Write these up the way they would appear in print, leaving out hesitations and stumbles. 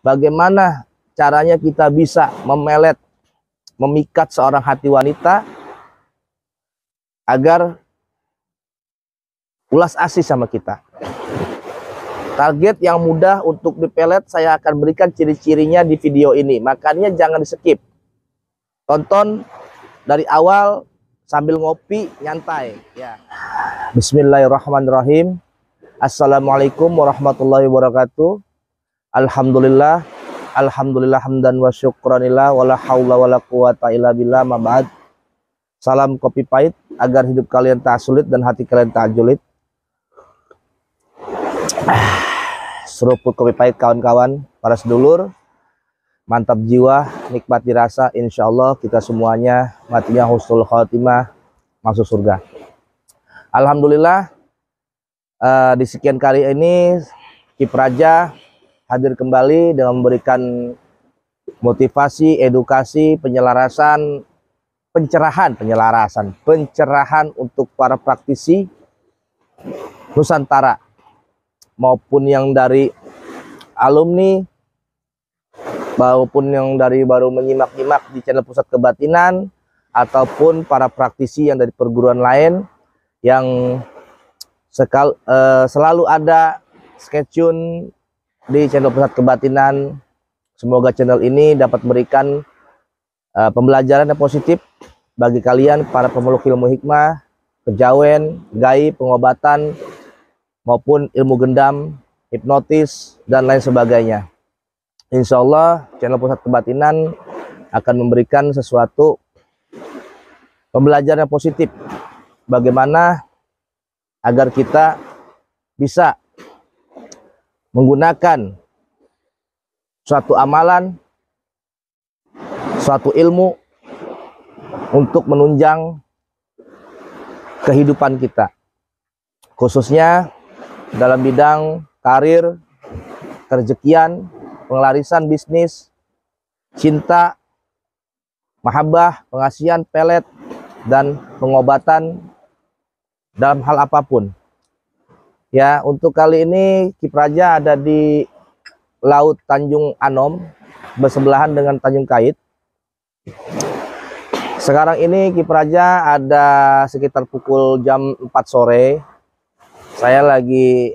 bagaimana caranya kita bisa memikat seorang hati wanita agar ulas asih sama kita. Target yang mudah untuk dipelet saya akan berikan ciri-cirinya di video ini, makanya jangan di skip. Tonton dari awal sambil ngopi nyantai ya. Bismillahirrahmanirrahim. Assalamualaikum warahmatullahi wabarakatuh. Alhamdulillah hamdan wa syukranillah wala haula wala quwata illa billah, ma ba'd. Salam kopi pahit agar hidup kalian tak sulit dan hati kalian tak julid. Seruput kopi pahit kawan-kawan, para sedulur, mantap jiwa, nikmati rasa, insya Allah kita semuanya matinya husnul khotimah, masuk surga. Alhamdulillah, di sekian kali ini Kipraja hadir kembali dengan memberikan motivasi, edukasi, pencerahan untuk para praktisi Nusantara maupun yang dari alumni maupun yang dari baru menyimak-nyimak di channel Pusat Kebatinan ataupun para praktisi yang dari perguruan lain yang selalu ada stay tune di channel Pusat Kebatinan. Semoga channel ini dapat memberikan pembelajaran yang positif bagi kalian para pemeluk ilmu hikmah, kejawen, gaib, pengobatan maupun ilmu gendam, hipnotis dan lain sebagainya. Insya Allah channel Pusat Kebatinan akan memberikan sesuatu pembelajaran yang positif bagaimana agar kita bisa menggunakan suatu amalan, suatu ilmu untuk menunjang kehidupan kita, khususnya dalam bidang karir, kerejekian, pengelarisan bisnis, cinta, mahabbah, pengasihan, pelet, dan pengobatan dalam hal apapun. Ya, untuk kali ini Kipraja ada di Laut Tanjung Anom, bersebelahan dengan Tanjung Kait. Sekarang ini Kipraja ada sekitar pukul jam 4 sore. Saya lagi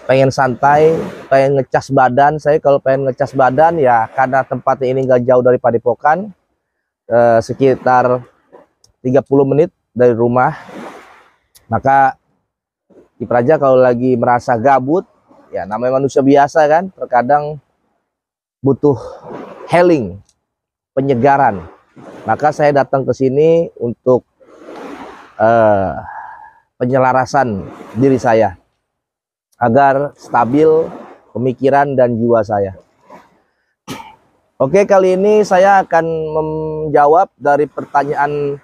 pengen santai, pengen ngecas badan. Saya kalau pengen ngecas badan ya karena tempatnya ini nggak jauh dari Padepokan, sekitar 30 menit dari rumah. Maka Kipraja kalau lagi merasa gabut, ya namanya manusia biasa kan, terkadang butuh healing, penyegaran. Maka saya datang ke sini untuk penyelarasan diri saya agar stabil pemikiran dan jiwa saya. Oke, kali ini saya akan menjawab dari pertanyaan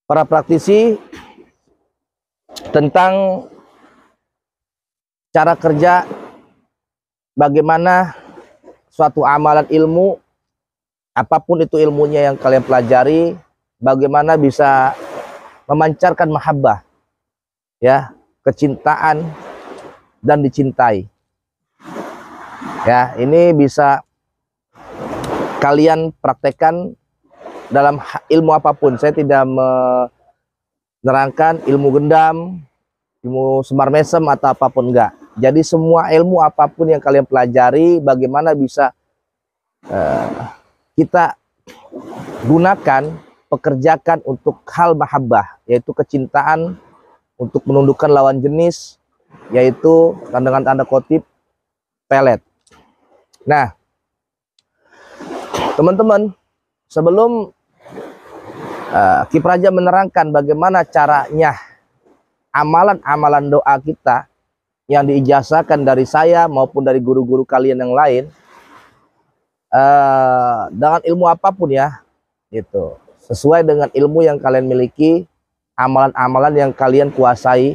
para praktisi tentang cara kerja, bagaimana suatu amalan ilmu, apapun itu ilmunya yang kalian pelajari, bagaimana bisa memancarkan mahabbah, ya, kecintaan dan dicintai. Ya, ini bisa kalian praktekkan dalam ilmu apapun. Saya tidak menerangkan ilmu gendam, ilmu semar mesem atau apapun, enggak. Jadi semua ilmu apapun yang kalian pelajari, bagaimana bisa kita gunakan, pekerjakan untuk hal mahabbah, yaitu kecintaan, untuk menundukkan lawan jenis, yaitu dengan tanda kutip pelet. Nah, teman-teman, sebelum Kipraja menerangkan bagaimana caranya amalan-amalan doa kita yang diijazahkan dari saya maupun dari guru-guru kalian yang lain, dengan ilmu apapun ya, gitu, sesuai dengan ilmu yang kalian miliki, amalan-amalan yang kalian kuasai,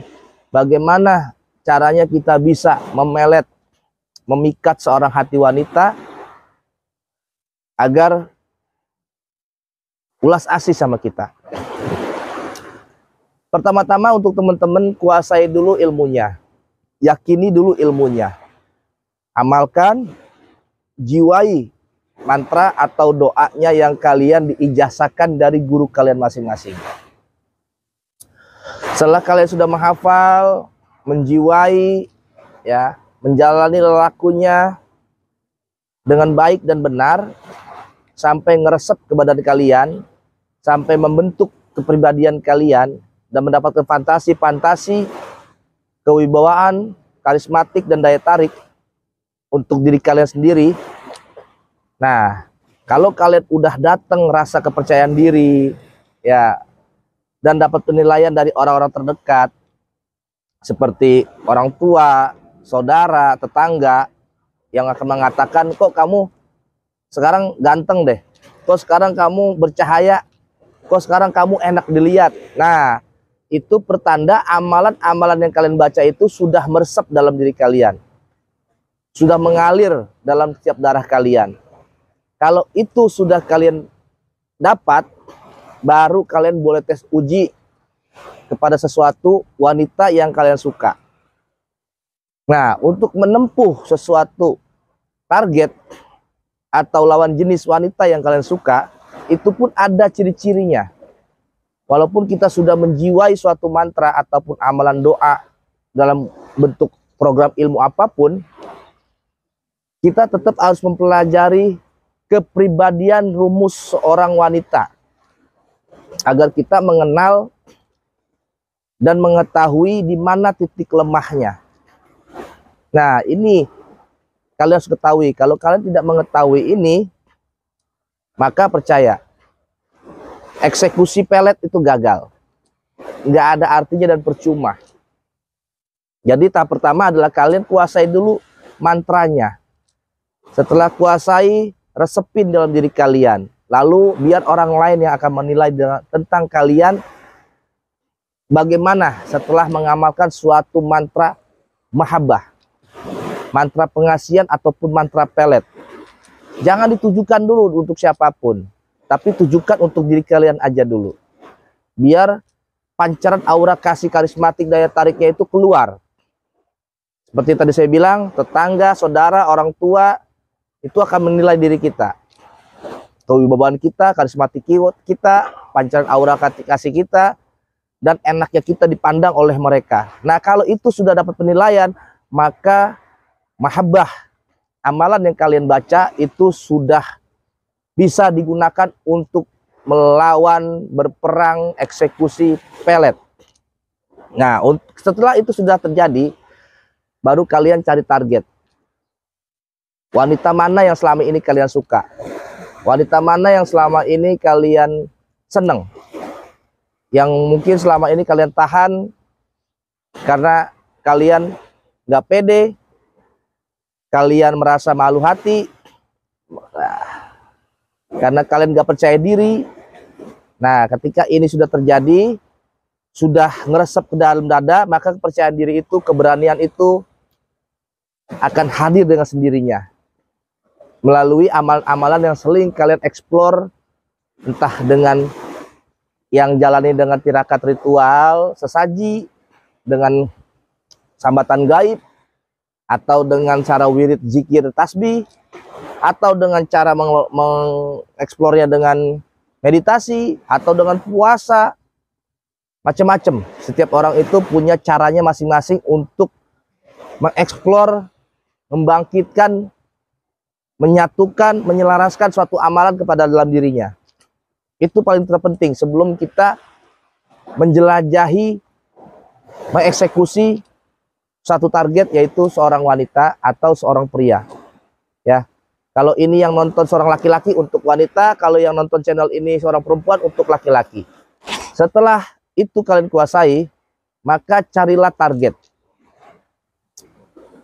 bagaimana caranya kita bisa memikat seorang hati wanita agar ulas asih sama kita. Pertama-tama untuk teman-teman kuasai dulu ilmunya, yakini dulu ilmunya. Amalkan, jiwai mantra atau doanya yang kalian diijazahkan dari guru kalian masing-masing. Setelah kalian sudah menghafal, menjiwai, ya, menjalani lakunya dengan baik dan benar, sampai ngeresep ke badan kalian, sampai membentuk kepribadian kalian, dan mendapatkan fantasi-fantasi, kewibawaan, karismatik, dan daya tarik untuk diri kalian sendiri. Nah, kalau kalian udah datang rasa kepercayaan diri, ya, dan dapat penilaian dari orang-orang terdekat, seperti orang tua, saudara, tetangga, yang akan mengatakan, kok kamu sekarang ganteng deh, kok sekarang kamu bercahaya, kok sekarang kamu enak dilihat. Nah, itu pertanda amalan-amalan yang kalian baca itu sudah meresap dalam diri kalian, sudah mengalir dalam setiap darah kalian. Kalau itu sudah kalian dapat, baru kalian boleh tes uji kepada sesuatu wanita yang kalian suka. Nah, untuk menempuh sesuatu target atau lawan jenis wanita yang kalian suka, itu pun ada ciri-cirinya. Walaupun kita sudah menjiwai suatu mantra ataupun amalan doa dalam bentuk program ilmu apapun, kita tetap harus mempelajari kepribadian rumus seorang wanita agar kita mengenal dan mengetahui di mana titik lemahnya. Nah, ini kalian harus ketahui. Kalau kalian tidak mengetahui ini, maka percaya, eksekusi pelet itu gagal. Nggak ada artinya dan percuma. Jadi tahap pertama adalah kalian kuasai dulu mantranya. Setelah kuasai, resepin dalam diri kalian. Lalu biar orang lain yang akan menilai tentang kalian bagaimana setelah mengamalkan suatu mantra mahabbah, mantra pengasihan ataupun mantra pelet. Jangan ditujukan dulu untuk siapapun, tapi tujukan untuk diri kalian aja dulu. Biar pancaran aura kasih karismatik daya tariknya itu keluar. Seperti tadi saya bilang, tetangga, saudara, orang tua itu akan menilai diri kita. Kewibawaan kita, karismatik kita, pancaran aura kasih kita, dan enaknya kita dipandang oleh mereka. Nah, kalau itu sudah dapat penilaian, maka mahabbah, amalan yang kalian baca itu sudah bisa digunakan untuk melawan, berperang, eksekusi pelet. Nah, setelah itu sudah terjadi, baru kalian cari target. Wanita mana yang selama ini kalian suka? Wanita mana yang selama ini kalian seneng? Yang mungkin selama ini kalian tahan karena kalian nggak pede, kalian merasa malu hati, karena kalian nggak percaya diri. Nah, ketika ini sudah terjadi, sudah ngeresep ke dalam dada, maka kepercayaan diri itu, keberanian itu akan hadir dengan sendirinya melalui amalan-amalan yang sering kalian eksplor, entah dengan yang jalani dengan tirakat ritual sesaji, dengan sambatan gaib, atau dengan cara wirid zikir tasbih, atau dengan cara mengeksplornya dengan meditasi, atau dengan puasa, macam-macam. Setiap orang itu punya caranya masing-masing untuk mengeksplor, membangkitkan, menyatukan, menyelaraskan suatu amalan kepada dalam dirinya. Itu paling terpenting sebelum kita menjelajahi, mengeksekusi satu target, yaitu seorang wanita atau seorang pria. Ya, kalau ini yang nonton seorang laki-laki untuk wanita, kalau yang nonton channel ini seorang perempuan untuk laki-laki. Setelah itu kalian kuasai, maka carilah target.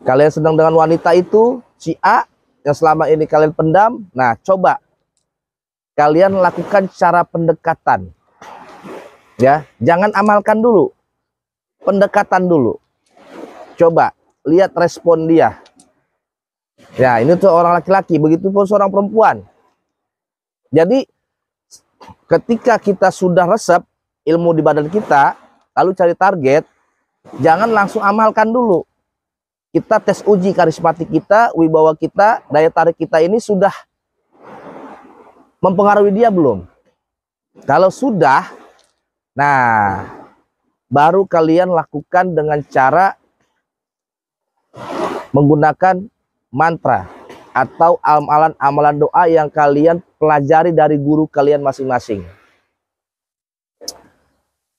Kalian senang dengan wanita itu, si A, yang selama ini kalian pendam. Nah, coba kalian lakukan cara pendekatan. Ya, jangan amalkan dulu, pendekatan dulu. Coba lihat respon dia. Ya, ini tuh orang laki-laki, begitu pun seorang perempuan. Jadi ketika kita sudah resep ilmu di badan kita, lalu cari target, jangan langsung amalkan dulu. kita tes uji karismatik kita, wibawa kita, daya tarik kita ini sudah mempengaruhi dia belum? Kalau sudah, nah baru kalian lakukan dengan cara menggunakan mantra atau amalan doa yang kalian pelajari dari guru kalian masing-masing.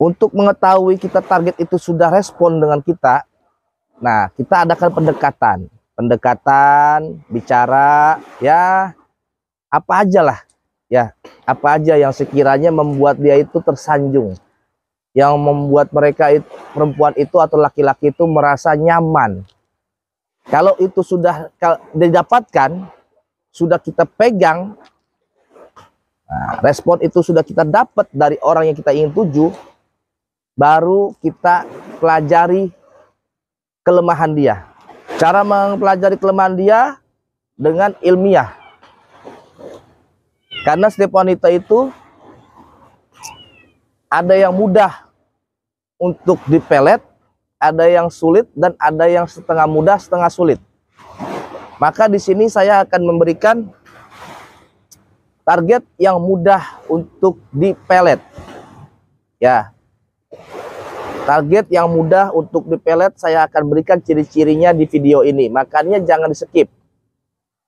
Untuk mengetahui kita target itu sudah respon dengan kita, nah kita adakan pendekatan, bicara, ya apa aja lah, ya apa aja yang sekiranya membuat dia itu tersanjung, yang membuat mereka itu, perempuan itu atau laki-laki itu merasa nyaman. Kalau itu sudah didapatkan, sudah kita pegang, nah, respon itu sudah kita dapat dari orang yang kita ingin tuju, baru kita pelajari kelemahan dia. Cara mempelajari kelemahan dia dengan ilmiah. Karena setiap wanita itu ada yang mudah untuk dipelet, ada yang sulit, dan ada yang setengah mudah, setengah sulit. Maka di sini saya akan memberikan target yang mudah untuk dipelet. Ya. Target yang mudah untuk dipelet saya akan berikan ciri-cirinya di video ini. Makanya jangan di-skip.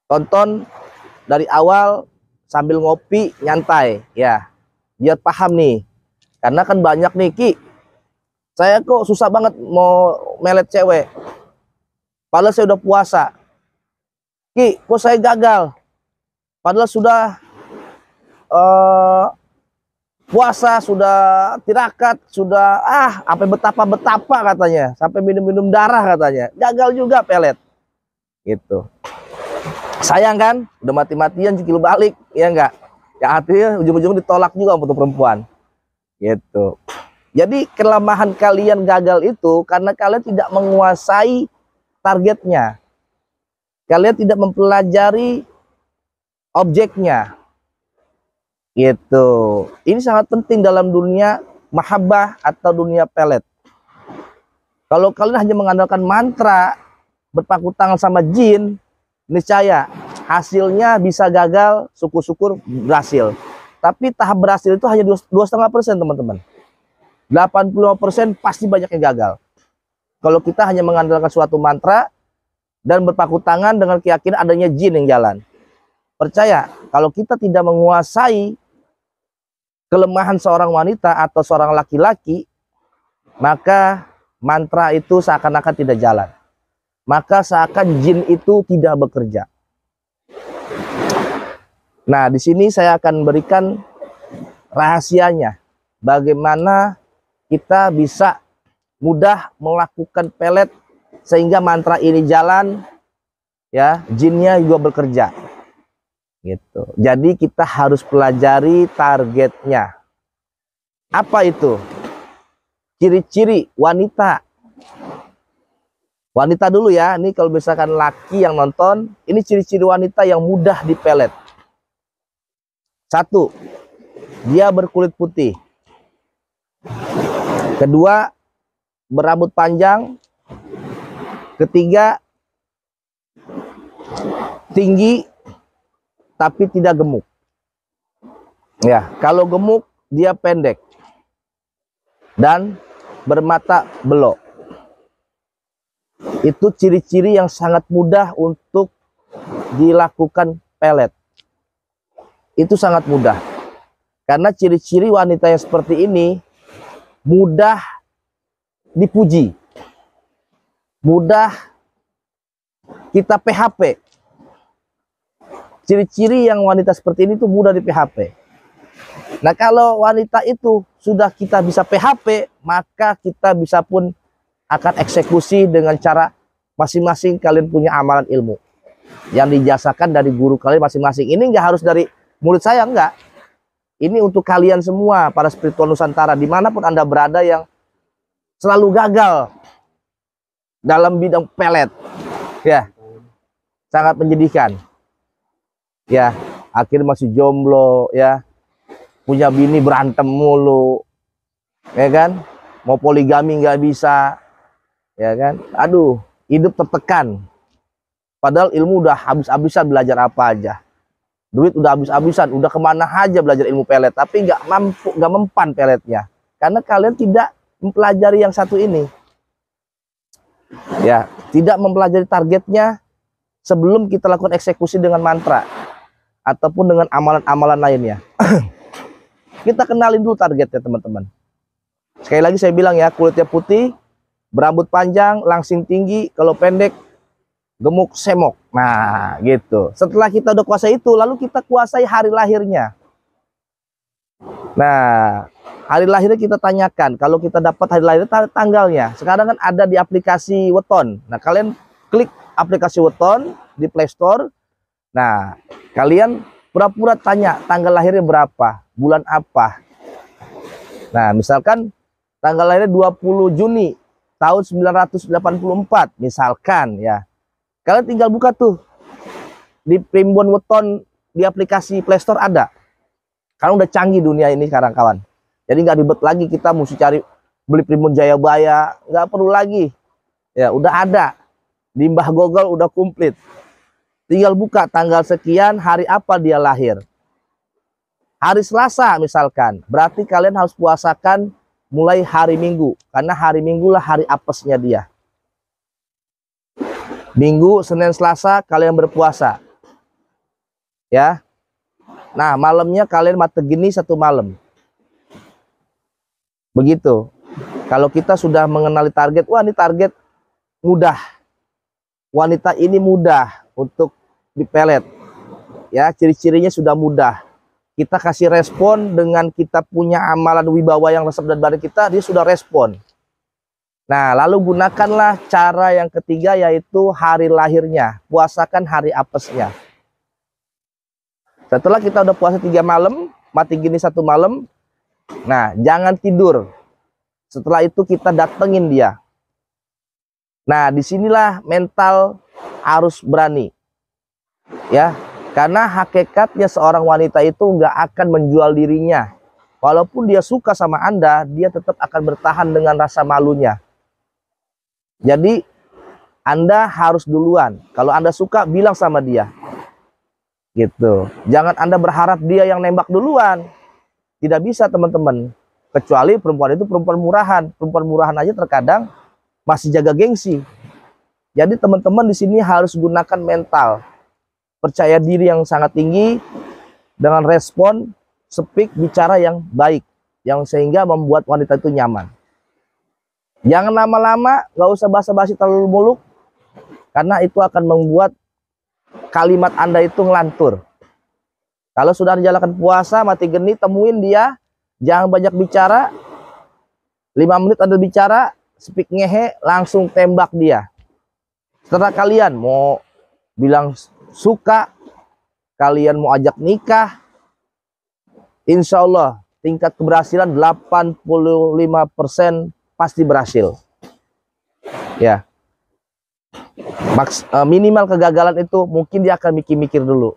Tonton dari awal sambil ngopi nyantai ya. Biar paham nih. Karena kan banyak nih, Ki. Saya kok susah banget mau melet cewek. Padahal saya udah puasa. Ki, kok saya gagal? Padahal sudah puasa, sudah tirakat, sudah sampai betapa-betapa katanya, sampai minum-minum darah katanya, gagal juga pelet gitu. Sayang kan, udah mati-matian cikil balik, ya enggak, ya artinya ujung-ujungnya ditolak juga untuk perempuan gitu. Jadi kelemahan kalian gagal itu karena kalian tidak menguasai targetnya, kalian tidak mempelajari objeknya gitu. Ini sangat penting dalam dunia mahabbah atau dunia pelet. Kalau kalian hanya mengandalkan mantra, berpangku tangan sama jin, niscaya hasilnya bisa gagal, syukur-syukur berhasil. Tapi tahap berhasil itu hanya 2,5%, teman-teman. 85% pasti banyak yang gagal. Kalau kita hanya mengandalkan suatu mantra dan berpangku tangan dengan keyakinan adanya jin yang jalan. Percaya, kalau kita tidak menguasai kelemahan seorang wanita atau seorang laki-laki, maka mantra itu seakan-akan tidak jalan. Maka seakan jin itu tidak bekerja. Nah, di sini saya akan berikan rahasianya. Bagaimana kita bisa mudah melakukan pelet sehingga mantra ini jalan, ya, jinnya juga bekerja. Gitu. Jadi kita harus pelajari targetnya. Apa itu? Ciri-ciri wanita. Wanita dulu ya. Ini kalau misalkan laki yang nonton, ini ciri-ciri wanita yang mudah dipelet. 1, dia berkulit putih. 2, berambut panjang. 3, tinggi tapi tidak gemuk. Ya, kalau gemuk dia pendek dan bermata belok. Itu ciri-ciri yang sangat mudah untuk dilakukan pelet. Itu sangat mudah. Karena ciri-ciri wanita yang seperti ini mudah dipuji. Mudah kita PHP. Ciri-ciri yang wanita seperti ini tuh mudah di PHP. Nah, kalau wanita itu sudah kita bisa PHP, maka kita bisa pun akan eksekusi dengan cara masing-masing kalian punya amalan ilmu yang dijasakan dari guru kalian masing-masing. Ini nggak harus dari murid saya, enggak. Ini untuk kalian semua, para spiritual Nusantara, dimanapun Anda berada yang selalu gagal dalam bidang pelet. Ya, sangat menyedihkan. Ya, akhirnya masih jomblo, ya, punya bini berantem mulu, ya kan, mau poligami nggak bisa, ya kan, aduh, hidup tertekan. Padahal ilmu udah habis-habisan belajar apa aja. Duit udah habis-habisan, udah kemana aja belajar ilmu pelet. Tapi nggak mampu, nggak mempan peletnya. Karena kalian tidak mempelajari yang satu ini. Ya, tidak mempelajari targetnya sebelum kita lakukan eksekusi dengan mantra. Ataupun dengan amalan-amalan lainnya. Kita kenalin dulu targetnya teman-teman. Sekali lagi saya bilang ya, kulitnya putih, berambut panjang, langsing tinggi, kalau pendek, gemuk semok. Nah gitu. Setelah kita udah kuasai itu, lalu kita kuasai hari lahirnya. Nah, hari lahirnya kita tanyakan. Kalau kita dapat hari lahirnya, tanggalnya. Sekarang kan ada di aplikasi Weton. Nah, kalian klik aplikasi Weton di Play Store. Nah, kalian pura-pura tanya tanggal lahirnya berapa, bulan apa. Nah, misalkan tanggal lahirnya 20 Juni tahun 984, misalkan ya. Kalian tinggal buka tuh di Primbon Weton di aplikasi Play Store ada. Karena udah canggih dunia ini sekarang kawan. Jadi nggak ribet lagi kita mesti cari beli Primbon Jayabaya, nggak perlu lagi. Ya, udah ada. Di Mbah Google udah komplit. Tinggal buka tanggal sekian, hari apa dia lahir. Hari Selasa misalkan, berarti kalian harus puasakan mulai hari Minggu. Karena hari Minggu lah hari apesnya dia. Minggu, Senin, Selasa kalian berpuasa. Ya. Nah, malamnya kalian mategini 1 malam. Begitu. Kalau kita sudah mengenali target, wah ini target mudah. Wanita ini mudah untuk dipelet. Ya, ciri-cirinya sudah mudah. Kita kasih respon dengan kita punya amalan wibawa yang resep dan badan kita, dia sudah respon. Nah, lalu gunakanlah cara yang ketiga, yaitu hari lahirnya. Puasakan hari apesnya. Setelah kita udah puasa 3 malam, mati gini 1 malam. Nah, jangan tidur. Setelah itu kita datengin dia. Nah, disinilah mental harus berani. Ya, karena hakikatnya seorang wanita itu nggak akan menjual dirinya. Walaupun dia suka sama Anda, dia tetap akan bertahan dengan rasa malunya. Jadi, Anda harus duluan. Kalau Anda suka, bilang sama dia. Gitu. Jangan Anda berharap dia yang nembak duluan. Tidak bisa teman-teman. Kecuali perempuan itu perempuan murahan. Perempuan murahan aja terkadang masih jaga gengsi. Jadi teman-teman di sini harus gunakan mental. Percaya diri yang sangat tinggi dengan respon speak bicara yang baik, yang sehingga membuat wanita itu nyaman. Jangan lama-lama, nggak usah basa-basi terlalu muluk, karena itu akan membuat kalimat Anda itu ngelantur. Kalau sudah dijalankan puasa, mati geni, temuin dia, jangan banyak bicara. 5 menit Anda bicara, speak ngehe, langsung tembak dia. Setelah kalian mau bilang suka, kalian mau ajak nikah, insya Allah tingkat keberhasilan 85% pasti berhasil. Ya, minimal kegagalan itu mungkin dia akan mikir-mikir dulu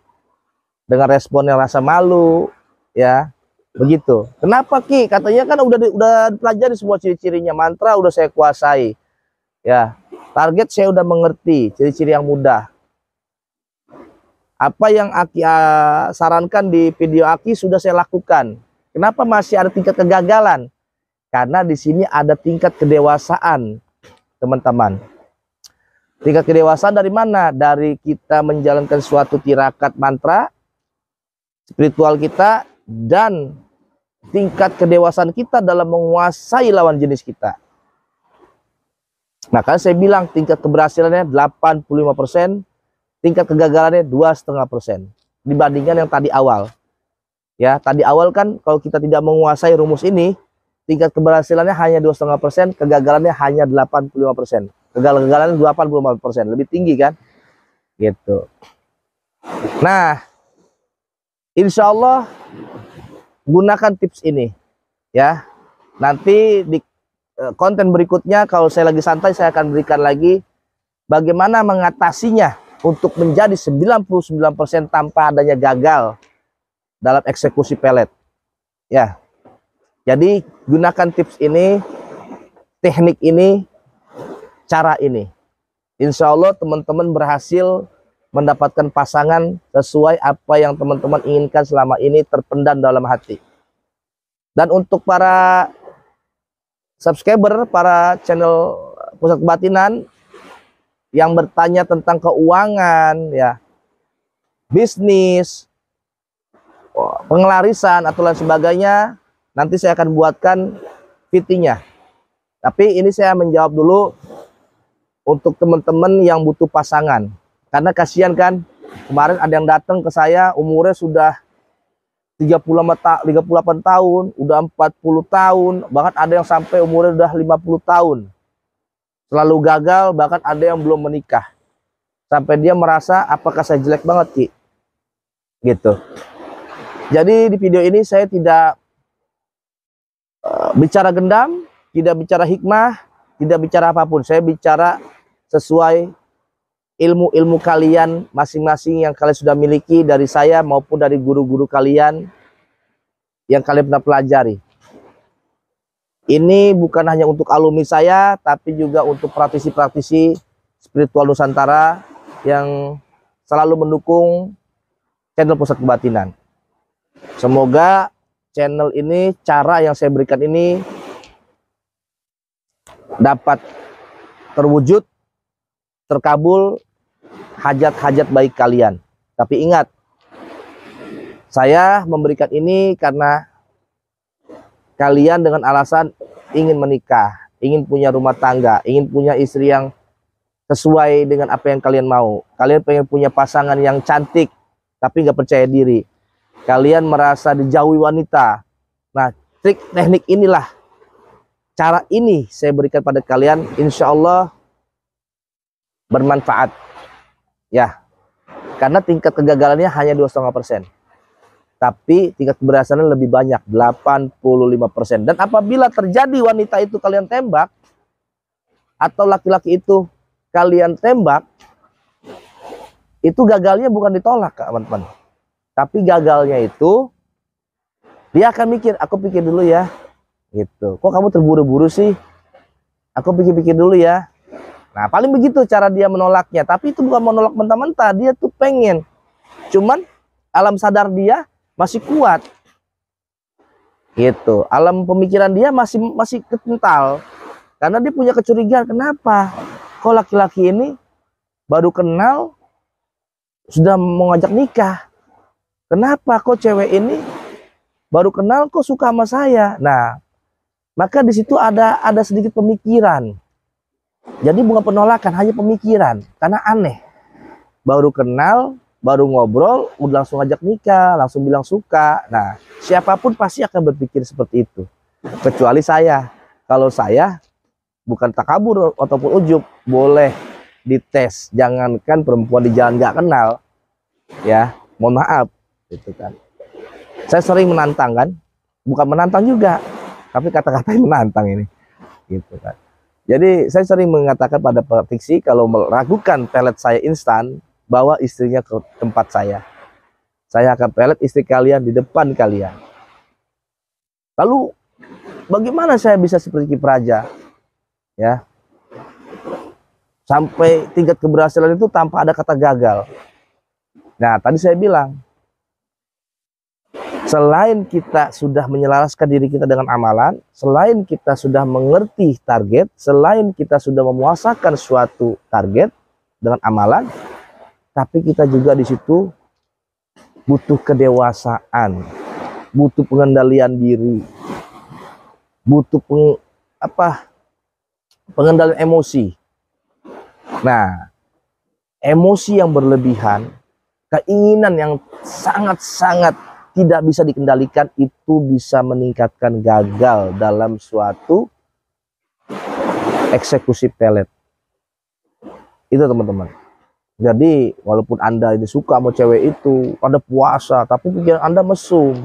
dengan respon yang rasa malu, ya begitu. Kenapa Ki? Katanya kan udah pelajari semua ciri-cirinya, mantra udah saya kuasai, ya target saya udah mengerti, ciri-ciri yang mudah. Apa yang Aki sarankan di video Aki sudah saya lakukan. Kenapa masih ada tingkat kegagalan? Karena di sini ada tingkat kedewasaan, teman-teman. Tingkat kedewasaan dari mana? Dari kita menjalankan suatu tirakat mantra, spiritual kita, dan tingkat kedewasaan kita dalam menguasai lawan jenis kita. Nah, kan saya bilang tingkat keberhasilannya 85%, tingkat kegagalannya 2,5% dibandingkan yang tadi awal. Ya, tadi awal kan kalau kita tidak menguasai rumus ini, tingkat keberhasilannya hanya 2,5%, kegagalannya hanya 85%. Kegagalannya 85%, lebih tinggi kan? Gitu. Nah, insya Allah gunakan tips ini, ya. Nanti di konten berikutnya kalau saya lagi santai, saya akan berikan lagi bagaimana mengatasinya untuk menjadi 99% tanpa adanya gagal dalam eksekusi pelet. Ya. Jadi gunakan tips ini, teknik ini, cara ini. Insya Allah teman-teman berhasil mendapatkan pasangan sesuai apa yang teman-teman inginkan selama ini terpendam dalam hati. Dan untuk para subscriber, para channel Pusat Kebatinan yang bertanya tentang keuangan, ya, bisnis, pengelarisan atau lain sebagainya, nanti saya akan buatkan VT-nya. Tapi ini saya menjawab dulu untuk teman-teman yang butuh pasangan. Karena kasihan kan, kemarin ada yang datang ke saya umurnya sudah 38 tahun, udah 40 tahun, bahkan ada yang sampai umurnya udah 50 tahun. Selalu gagal, bahkan ada yang belum menikah. Sampai dia merasa, apakah saya jelek banget, Ki? Gitu. Jadi di video ini saya tidak bicara gendam, tidak bicara hikmah, tidak bicara apapun. Saya bicara sesuai ilmu-ilmu kalian masing-masing yang kalian sudah miliki dari saya maupun dari guru-guru kalian yang kalian pernah pelajari. Ini bukan hanya untuk alumni saya, tapi juga untuk praktisi-praktisi spiritual Nusantara yang selalu mendukung channel Pusat Kebatinan. Semoga channel ini, cara yang saya berikan ini dapat terwujud, terkabul hajat-hajat baik kalian. Tapi ingat, saya memberikan ini karena kalian dengan alasan ingin menikah, ingin punya rumah tangga, ingin punya istri yang sesuai dengan apa yang kalian mau. Kalian pengen punya pasangan yang cantik, tapi nggak percaya diri. Kalian merasa dijauhi wanita. Nah, trik teknik inilah, cara ini saya berikan pada kalian, insya Allah bermanfaat. Ya, karena tingkat kegagalannya hanya 2,5%. Tapi tingkat keberhasilan lebih banyak, 85%. Dan apabila terjadi wanita itu kalian tembak, atau laki-laki itu kalian tembak, itu gagalnya bukan ditolak, teman-teman. Tapi gagalnya itu, dia akan mikir, aku pikir dulu ya. Gitu. Kok kamu terburu-buru sih? Aku pikir-pikir dulu ya. Nah, paling begitu cara dia menolaknya. Tapi itu bukan menolak mentah-mentah, dia tuh pengen. Cuman alam sadar dia masih kuat. Gitu. Alam pemikiran dia masih kental. Karena dia punya kecurigaan, kenapa? Kok laki-laki ini baru kenal sudah mau ngajak nikah? Kenapa kok cewek ini baru kenal kok suka sama saya? Nah, maka di situ ada sedikit pemikiran. Jadi bukan penolakan, hanya pemikiran. Karena aneh. Baru kenal, baru ngobrol, udah langsung ngajak nikah, langsung bilang suka. Nah, siapapun pasti akan berpikir seperti itu. Kecuali saya. Kalau saya bukan takabur ataupun ujub, boleh dites. Jangankan perempuan di jalan nggak kenal. Ya, mohon maaf. Gitu kan. Saya sering menantang kan. Bukan menantang juga, tapi kata-katanya menantang ini. Gitu kan. Jadi saya sering mengatakan pada praktisi kalau meragukan pelet saya instan, bawa istrinya ke tempat saya. Saya akan pelet istri kalian di depan kalian. Lalu bagaimana saya bisa seperti Ki Praja? Ya. Sampai tingkat keberhasilan itu tanpa ada kata gagal. Nah, tadi saya bilang, selain kita sudah menyelaraskan diri kita dengan amalan, selain kita sudah mengerti target, selain kita sudah memuasakan suatu target dengan amalan, tapi kita juga di situ butuh kedewasaan, butuh pengendalian diri, butuh pengendalian emosi. Nah, emosi yang berlebihan, keinginan yang sangat-sangat tidak bisa dikendalikan, itu bisa meningkatkan gagal dalam suatu eksekusi pelet. Itu teman-teman. Jadi walaupun Anda ini suka sama cewek itu, Anda puasa, tapi pikiran Anda mesum.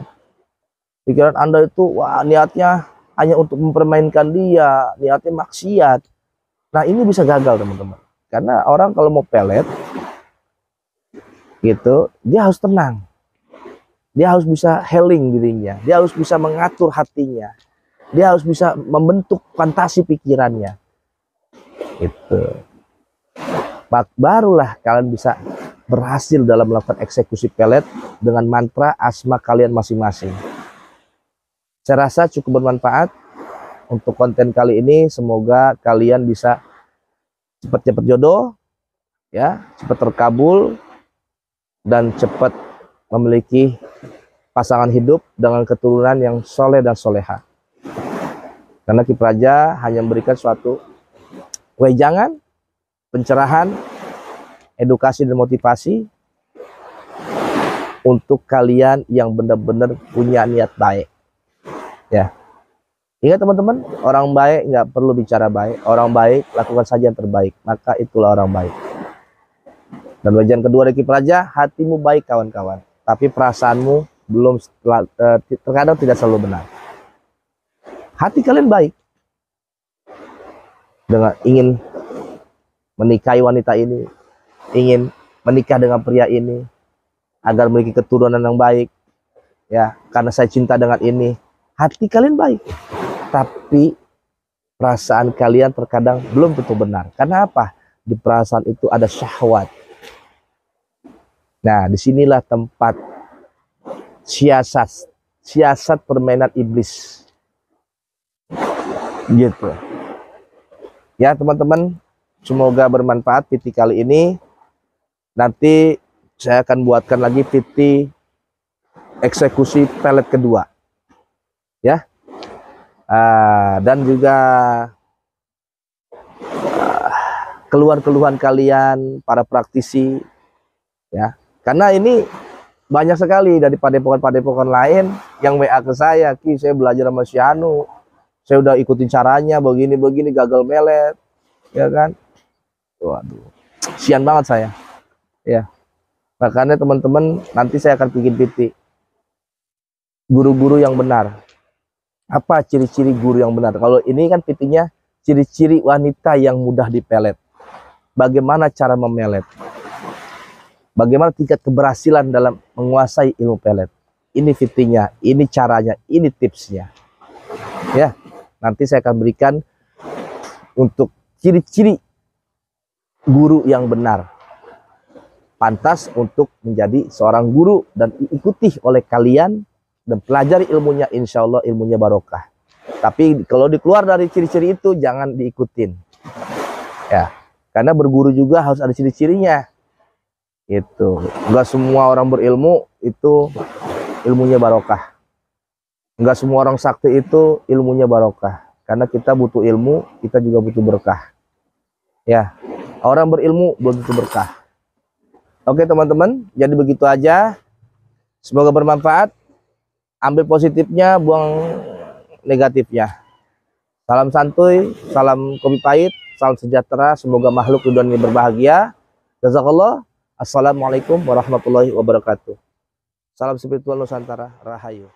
Pikiran Anda itu, wah, niatnya hanya untuk mempermainkan dia, niatnya maksiat. Nah, ini bisa gagal teman-teman. Karena orang kalau mau pelet, gitu, dia harus tenang. Dia harus bisa healing dirinya. Dia harus bisa mengatur hatinya. Dia harus bisa membentuk fantasi pikirannya. Gitu. barulah kalian bisa berhasil dalam melakukan eksekusi pelet dengan mantra asma kalian masing-masing. Saya rasa cukup bermanfaat untuk konten kali ini. Semoga kalian bisa cepat-cepat jodoh, ya, cepat terkabul, dan cepat memiliki pasangan hidup dengan keturunan yang soleh dan soleha. Karena Ki Praja hanya memberikan suatu wejangan, pencerahan, edukasi dan motivasi untuk kalian yang benar-benar punya niat baik. Ya, ingat teman-teman, orang baik nggak perlu bicara baik. Orang baik lakukan saja yang terbaik, maka itulah orang baik. Dan wejangan kedua dari Ki Praja, hatimu baik kawan-kawan, tapi perasaanmu belum, terkadang tidak selalu benar. Hati kalian baik dengan ingin menikahi wanita ini, ingin menikah dengan pria ini agar memiliki keturunan yang baik, ya, karena saya cinta dengan ini. Hati kalian baik, tapi perasaan kalian terkadang belum tentu benar. Karena apa? Di perasaan itu ada syahwat. Nah, disinilah tempat siasat permainan iblis. Gitu. Ya teman-teman, semoga bermanfaat PT kali ini. Nanti saya akan buatkan lagi PT eksekusi pelet kedua. Ya, dan juga keluhan-keluhan kalian para praktisi, ya, karena ini banyak sekali dari padepokan-padepokan lain yang WA ke saya, Ki, saya belajar sama si Anu, saya udah ikutin caranya begini-begini, gagal melet, ya kan. Waduh, sian banget saya, ya. Makanya teman-teman, nanti saya akan bikin PT guru-guru yang benar. Apa ciri-ciri guru yang benar? Kalau ini kan PT-nya ciri-ciri wanita yang mudah dipelet. Bagaimana cara memelet? Bagaimana tingkat keberhasilan dalam menguasai ilmu pelet? Ini PT-nya, ini caranya, ini tipsnya. Ya, nanti saya akan berikan untuk ciri-ciri guru yang benar. Pantas untuk menjadi seorang guru dan diikuti oleh kalian dan pelajari ilmunya, insya Allah ilmunya barokah. Tapi kalau dikeluar dari ciri-ciri itu jangan diikutin, ya, karena berguru juga harus ada ciri-cirinya. Itu enggak semua orang berilmu itu ilmunya barokah, enggak semua orang sakti itu ilmunya barokah. Karena kita butuh ilmu, kita juga butuh berkah, ya. Orang berilmu belum tentu berkah. Oke teman-teman, jadi begitu aja, semoga bermanfaat. Ambil positifnya, buang negatifnya. Salam santuy, salam kopi pahit, salam sejahtera. Semoga makhluk di dunia ini berbahagia. Jazakallah. Assalamualaikum warahmatullahi wabarakatuh. Salam spiritual Nusantara. Rahayu.